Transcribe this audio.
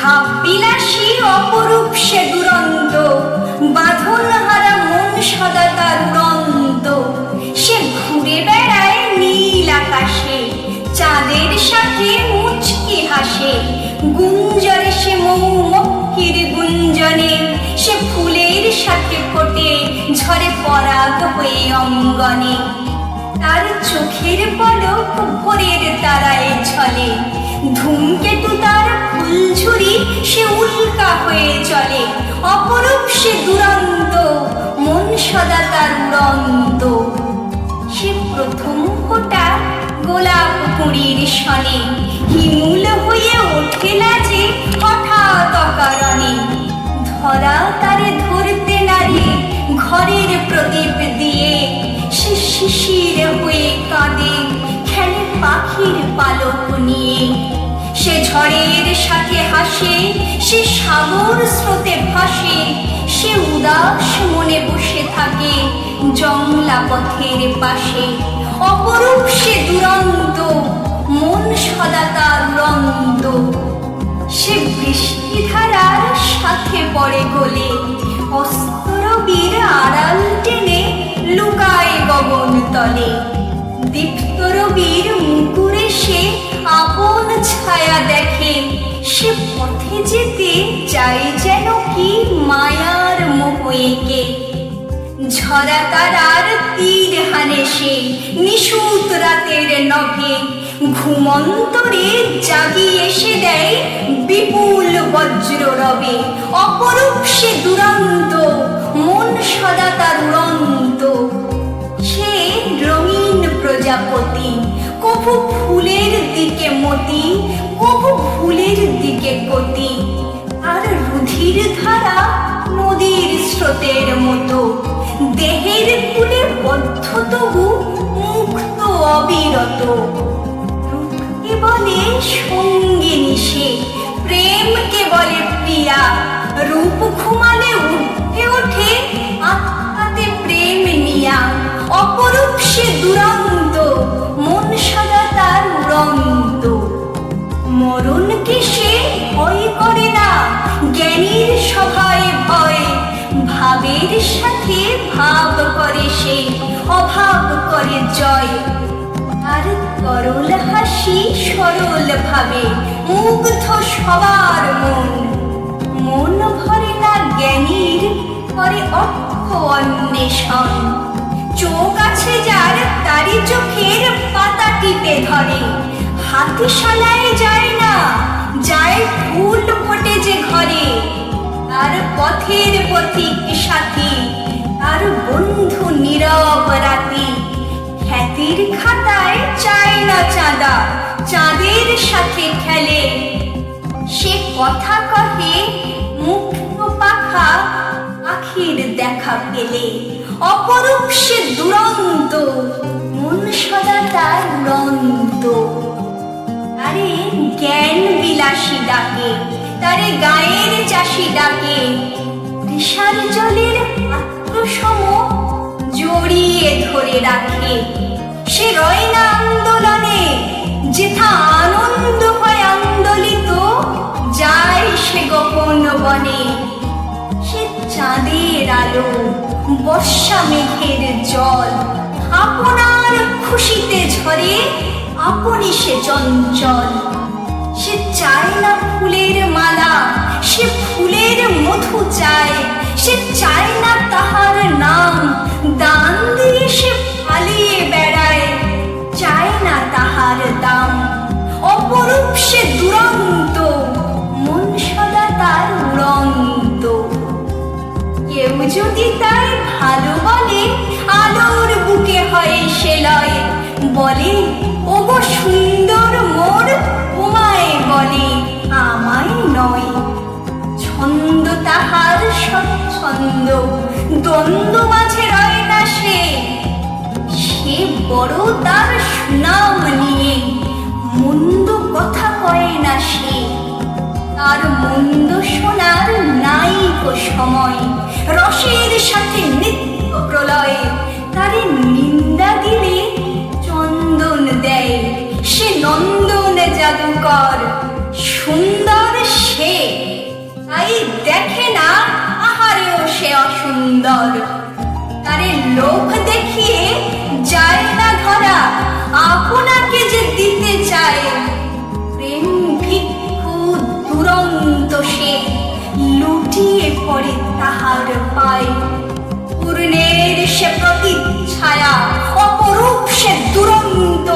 ভাববিলাসী অপরূপ সে দুরন্ত, বাঁধন হারা মন সদা তার উড়ন্ত। সে ঘুরে বেড়ায় নীল আকাশে, চাঁদের সাথে মুচকি হাসে। গুঞ্জরে সে মৌমক্ষীর গুঞ্জনে, সে ফুলের সাথে ফোটে, ঝরে পরাগ হয়ে অঙ্গনে। তার চোখের পলক ভোরের তারায় ঝলে, ধূমকেতু তার ফুলঝুরি, সে উল্কা হয়ে চলে। অপরূপ সে দুরন্ত, মন সদা তার উড়ন্ত। সে প্রথম ফোঁটা গোলাপ কুঁড়ির সনে, হিমুল হয়ে ওঠে লাজে হঠাৎ অকারণে। ধরা তারে ধরতে নারে ঘরের প্রদীপ দিয়ে, সে শিশির হয়ে কাঁদে খেলে পাখির পালক নিয়ে। সে ঝড়ের সাথে হাসে, সে সাগর স্রোতে ভাসে। সে উদাস মনে বসে থাকে জংলা পথের পাশে। অপরূপ সে দুরন্ত, মন সদা তার উড়ন্ত। সে বৃষ্টিধারার সাথে পড়ে গলে, অস্তরবীর আড়াল টেনে লুকায় গগন তলে। দীপ্ত রবির মুকুরে সে আপন ছায়া দেখে, সে পথে যেতে চাই যেন কি মায়ার মোহ এঁকে। ঝরা তারার তীর হানে সে নিশুত রাতের নভে, ঘুমন্তরে জাগিয়ে এসে দেয় বিপুল বজ্র রবে। অপরূপ সে দুরন্ত, মন সদা তার উড়ন্ত। সে রঙিন প্রজাপতি, কভু ফুলের দিকে মতি, কভু ফুলের দিকে গতি। আর রুধির ধারা নদীর স্রোতের মতো, দেহের কুলে বদ্ধ তবু মুক্ত অবিরত। রূপকে বলে সঙ্গিনী সে, প্রেমকে বলে প্রিয়া। রূপ ঘুমালে উঠে ওঠে আত্মাতে প্রেম নিয়া। অপরূপ সে দুরন্ত, মন সদা তার উড়ন্ত। মরণকে সে ভয় করে না, জ্ঞানীর সভায় ভয়। ভাবের সাথে ভাব করে সে, অভাব করে জয়। আর তরল হাসি সরল ভাবে মুগ্ধ সবার মন। মন ভরে না জ্ঞানীর, করে অর্থ অন্বেষণ। চোখ আছে যার তারি চোখের পাতা টিপে ধরে। হাতিশালায় যায় না, যায় ফুল ফোটে যে ঘরে। তার পথের পথিক সাথী, তার বন্ধু নীরব রাতি। খ্যাতির খাতায় চায় না চাঁদা, চাঁদের সাথে খেলে। সে কথা কহে মুক্ত পাখা, পাখির দেখা পেলে। অপরূপ সে দুরন্ত, মন সদা তার উড়ন্ত। তারে জ্ঞান বিলাসী ডাকে, তারে গায়ের চাষি ডাকে। তৃষার জলের পাত্র সম জড়িয়ে ধরে রাখে। সে রয় না আন্দোলনে, যেথা আনন্দ হয় আন্দোলিত। যায় সে গোপন বনে, সে চাঁদের আলো, বর্ষা মেঘের জল। আপনার খুশিতে ঝরে, আপনি সে চঞ্চল। সে চায় না ফুলের মালা, সে ফুলের মধু চায়। সে চায় না তাহার নাম, দান দিয়ে সে পালিয়ে বেড়ায়। চায় না তাহার দাম। অপরূপ সে দুরন্ত, মন সদা তার উড়ন্ত। কেউ যদি তার ভালো বলে, আলোর বুকে হয় সে লয়। বলে ওগো সুন্দর মোর, তোমায় বলে আমায় নয়। ছন্দ তাহার স্বচ্ছন্দ, দ্বন্দ্ব মাঝে রয় না সে। সে বড় তার সুনাম নিয়ে, মন্দ কথা কয় না সে। তার মন্দ শোনার নাই কো সময়, রসের সাথে নিত্য প্রলয়। তারে নিন্দা দিলে চন্দন দেয়, সে নন্দন জাদুকর। সুন্দর সে সে অসুন্দর, তারে লোভ দেখিয়ে যায় না ধরা, আপনাকে যে দিতে চায়। প্রেম ভিক্ষু দুরন্ত সে, লুটিয়ে পড়ে তাহার পায়। পূর্ণের সে প্রতিচ্ছায়া, অপরূপ সে দুরন্ত,